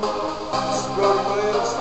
This is Brody Williams,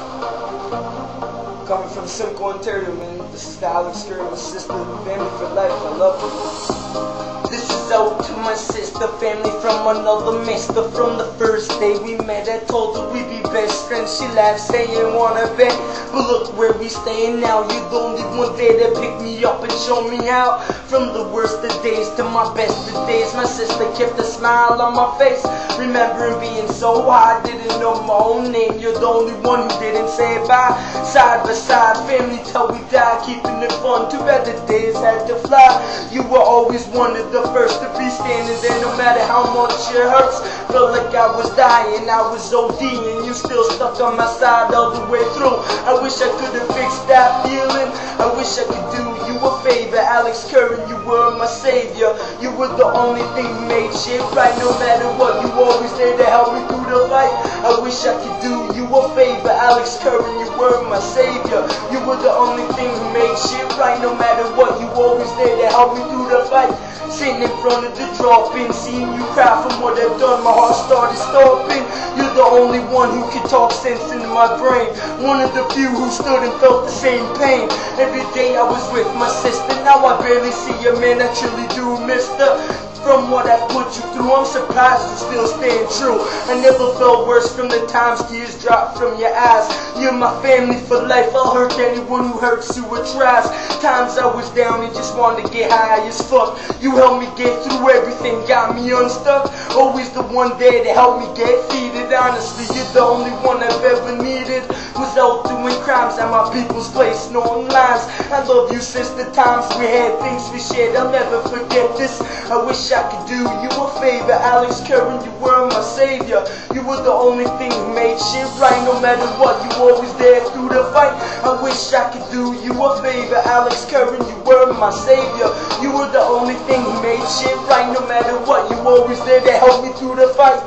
coming from Simcoe, Ontario, man. This is the Alex Curry, my sister, family for life. I love you. This is out to my sister, family from another mister. From the first day we met, I told her we'd be best friends. She laughed, saying wanna bet, but look where we staying now. You're the only one there to pick me up and show me out. From the worst of days to my best of days, my sister kept a smile on my face. Remembering being so high, didn't know my own name. You're the only one who didn't say bye. Side by side, family till we die, keeping it fun. Too bad the days had to fly. You were always one of the first to be standing there, no matter how much it hurts. Felt like I was dying, I was OD, and you still stuck on my side all the way through. I wish I could have fixed that feeling. I wish I could do you a favor. Alex Curry, you were my savior. You were the only thing who made shit right. No matter what, you always there to help me through the fight. I wish I could do you a favor. Alex Curry, you were my savior. You were the only thing who made shit right. No matter what, you always there to help me through the fight. Sitting in front of the drop-in, seeing you cry from what I've done, my heart started stopping. You're the only one who could talk sense into my brain. One of the few who stood and felt the same pain. Every day I was with my sister, now I barely see her, man, I truly do miss her. From what I put you through, I'm surprised you still staying true. I never felt worse from the times tears dropped from your eyes. You're my family for life, I'll hurt anyone who hurts you or tries. Times I was down and just wanted to get high as fuck. You helped me get through everything, got me unstuck. Always the one there to help me get feeded. Honestly, you're the only one I've ever needed. Was out doing crimes at my people's place, no lines. I love you since the times we had, things we shared, I'll never forget this. I wish I could do you a favor. Alex Curry, you were my savior. You were the only thing who made shit right. No matter what, you always there through the fight. I wish I could do you a favor. Alex Curry, you were my savior. You were the only thing who made shit right. No matter what, you always there to help me through the fight.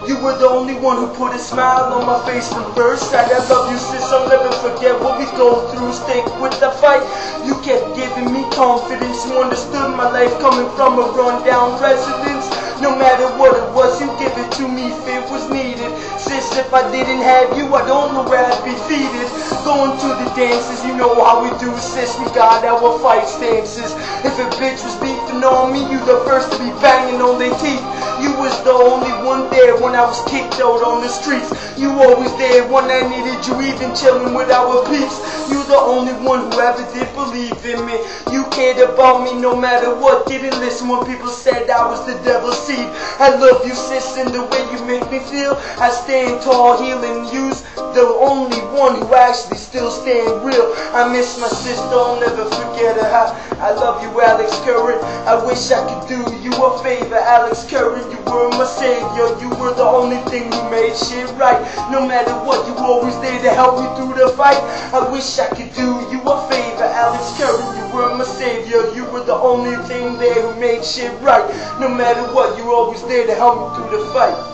You were the only one who put a smile on my face from first sight. I love you sis, I'll never forget what we go through. Stick with the fight. You kept giving me confidence. You understood my life coming from a rundown residence. No matter what it was, you give it to me if it was needed. Sis, if I didn't have you, I don't know where I'd be seated. Going to the dances, you know how we do, sis. We got our fight stances. If a bitch was beefing on me, you the first to be banging on their teeth. You was the only one there when I was kicked out on the streets. You always there when I needed you, even chilling with our peeps. You the only one who ever did believe in me. You cared about me no matter what. Didn't listen when people said I was the devil's seed. I love you sis, and the way you make me feel. I stand tall, healing you's the only one who actually still stand real. I miss my sister, I'll never forget her. I love you, Alex Curry. I wish I could do you a favor. Alex Curry, you were my savior. You were the only thing who made shit right. No matter what, you always there to help me through the fight. I wish I could do you a favor. Alex Curry, you were my savior. You were the only thing there who made shit right. No matter what, you were always there to help me through the fight.